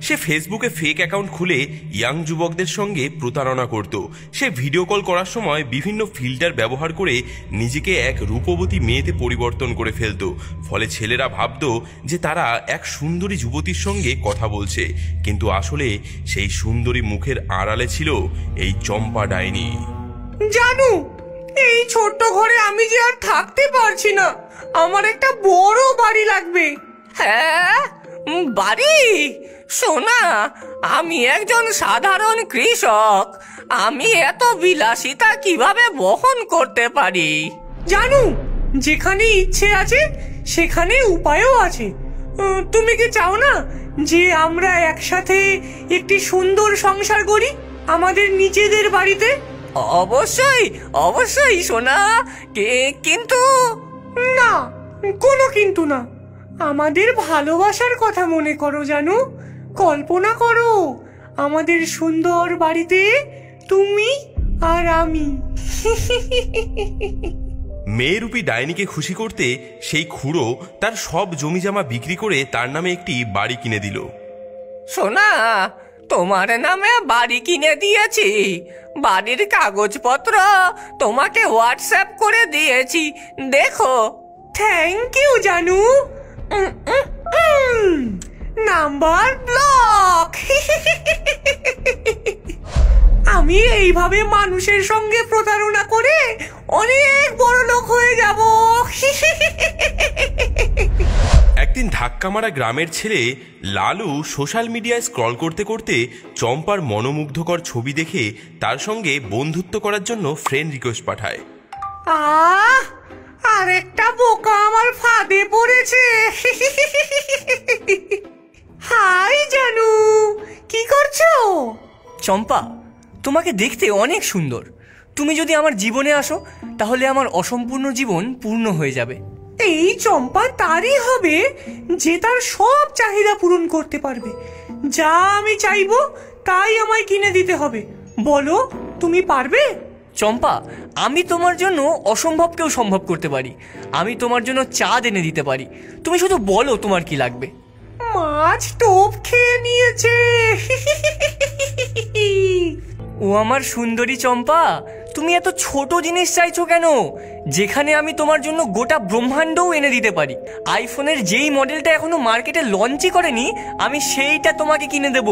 সে ফেসবুকে fake account খুলে young যুবকদের সঙ্গে প্রতারণা করত। সে ভিডিও কল করার সময় বিভিন্ন ফিল্টার ব্যবহার করে নিজেকে এক রূপবতী মেয়েতে পরিবর্তন করে ফেলত। ফলে ছেলেরা ভাবত যে তারা এক সুন্দরী যুবতীর সঙ্গে কথা বলছে, কিন্তু আসলে সেই সুন্দরী মুখের আড়ালে ছিল এই চম্পা ডাইনি। জানু, এই ছোট্ট ঘরে আমি যে আর থাকতে পারছি না, আমার একটা বড় বাড়ি লাগবে। হ্যাঁ, বাড়ি? সোনা, আমি একজন সাধারণ কৃষক, আমি এত বিলাসিতা কিভাবে বহন করতে পারি? জানু, যেখানে ইচ্ছে আছে সেখানে উপায়ও আছে। তুমি কি চাও না যে আমরা একসাথে একটি সুন্দর সংসার করি আমাদের নিজেদের বাড়িতে? অবশ্যই অবশ্যই সোনা, কিন্তু না, কোনো কিন্তু না। আমাদের ভালোবাসার কথা মনে করো জানু, কল্পনা করো আমাদের সুন্দর বাড়িতে তুমি আর আমি। মেয়েরূপী ডাইনিকে খুশি করতে সেই খুড়ো তার সব জমিজমা বিক্রি করে তার নামে একটি বাড়ি কিনে দিল। সোনা, তোমার নামে বাড়ি কিনে দিয়েছি, বাড়ির কাগজপত্র তোমাকে হোয়াটসঅ্যাপ করে দিয়েছি, দেখো। থ্যাংক ইউ জানু। Number block. আমি এইভাবে মানুষের সঙ্গে প্রতারণা করে অনেক বড় লোক হয়ে যাব। একদিন ধাক্কা মারা গ্রামের ছেলে লালু সোশ্যাল মিডিয়ায় স্ক্রল করতে করতে চম্পার মনোমুগ্ধকর ছবি দেখে তার সঙ্গে বন্ধুত্ব করার জন্য ফ্রেন্ড রিকোয়েস্ট পাঠায়। আরেকটা বোকা আমার ফাঁদে পড়েছে। হাই জানু, কি করছো? চম্পা, তোমাকে দেখতে অনেক সুন্দর। তুমি যদি আমার জীবনে আসো তাহলে আমার অসম্পূর্ণ জীবন পূর্ণ হয়ে যাবে। এই চম্পা তারই হবে যে তার সব চাহিদা পূরণ করতে পারবে। যা আমি চাইবো তাই আমায় কিনে দিতে হবে। বলো, তুমি পারবে? চম্পা, আমি তোমার জন্য অসম্ভবকেও সম্ভব করতে পারি। আমি তোমার জন্য চাঁদ এনে দিতে পারি। তুমি শুধু বলো তোমার কি লাগবে। মাছ টোপ খেয়ে নিয়েছে। ও আমার সুন্দরী চম্পা, তুমি এত ছোট জিনিস চাইছো কেন, যেখানে আমি তোমার জন্য গোটা ব্রহ্মাণ্ডও এনে দিতে পারি। আইফোনের যেই মডেলটা এখনো মার্কেটে লঞ্চই করেনি, আমি সেইটা তোমাকে কিনে দেব,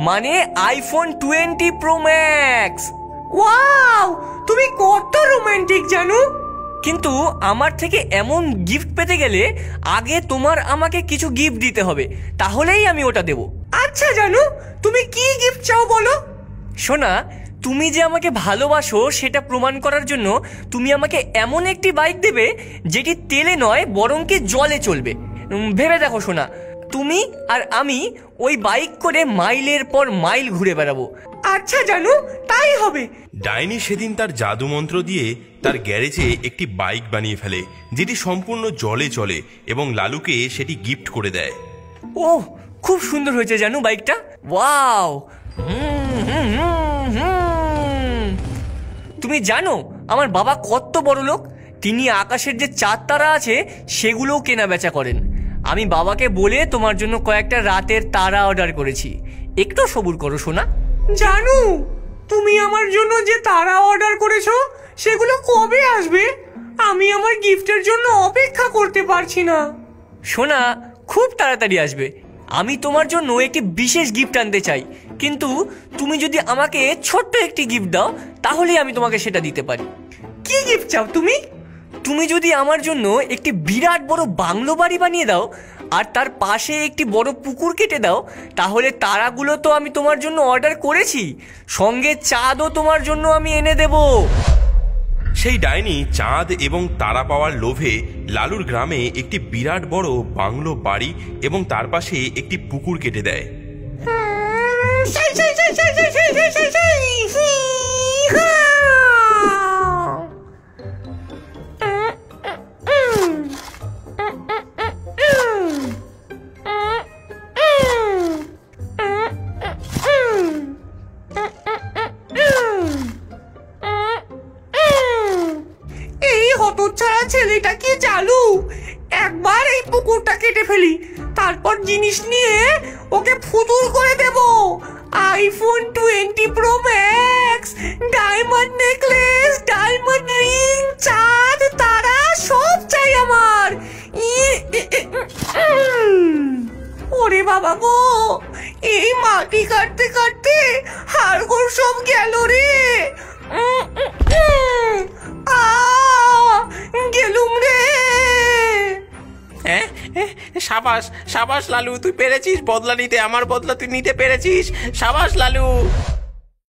মানে আইফোন 20 প্রো ম্যাক্স। ওয়াও, তুমি কত রোমান্টিক জানু। কিন্তু আমার থেকে এমন গিফট পেতে গেলে আগে তোমার আমাকে কিছু গিফট দিতে হবে, তাহলেই আমি ওটা দেব। আচ্ছা জানু, তুমি কি গিফট চাও বলো। শোনা, তুমি যে আমাকে ভালোবাসো সেটা প্রমাণ করার জন্য তুমি আমাকে এমন একটি বাইক দেবে যেটি তেলে নয় বরং কি জলে চলবে। ভেবে দেখো শোনা, তুমি আর আমি ওই বাইক করে মাইলের পর মাইল ঘুরে বেড়াবো। আচ্ছা জানু, তাই হবে। ডাইনি সেদিন তার জাদু মন্ত্র দিয়ে তার গ্যারেজে একটি বাইক বানিয়ে ফেলে, যেটি সম্পূর্ণ জলে চলে, এবং লালুকে সেটি গিফট করে দেয়। ওহ, খুব সুন্দর হয়েছে জানু বাইকটা। ওয়াও। তুমি জানো আমার বাবা কত বড় লোক? তিনি আকাশের যে চাঁদ তারা আছে সেগুলোও কেনা বেচা করেন। আমি বাবাকে বলে তোমার জন্য কয়েকটা রাতের তারা অর্ডার করেছি, একটু সবুর করো সোনা। জানু, তুমি আমার জন্য যে তারা অর্ডার করেছো সেগুলো কবে আসবে? আমি আমার গিফটের জন্য অপেক্ষা করতে পারছি না। সোনা, খুব তাড়াতাড়ি আসবে। আমি তোমার জন্য একটি বিশেষ গিফট আনতে চাই, কিন্তু তুমি যদি আমাকে ছোট্ট একটি গিফট দাও তাহলেই আমি তোমাকে সেটা দিতে পারি। কি গিফট চাও তুমি? তুমি যদি আমার জন্য একটি বিরাট বড় বাংলো বাড়ি বানিয়ে দাও আর তার পাশে একটি বড় পুকুর কেটে দাও, তাহলে তারাগুলো তো আমি তোমার জন্য অর্ডার করেছি, সঙ্গে চাঁদও তোমার জন্য আমি এনে দেব। সেই ডাইনি চাঁদ এবং তারা পাওয়ার লোভে লালুর গ্রামে একটি বিরাট বড় বাংলো বাড়ি এবং তার পাশে একটি পুকুর কেটে দেয়। ছেলেটা কি চালু, একবার এই পুকুরটা কেটে ফেলি, তারপর জিনিস নিয়ে ওকে ফুতুর করে দেব। IPhone 20 pro max, diamond necklace, diamond ring, চাঁদ তারা সব চাই আমার। ওরে বাবা গো, এই মাটি কাটতে কাটতে হাড়গোড় সব গেল রে। গেলুম রে। হ্যাঁ, সাবাস সাবাস লালু, তুই পেরেছিস বদলা নিতে, আমার বদলা তুই নিতে পেরেছিস। সাবাস লালু।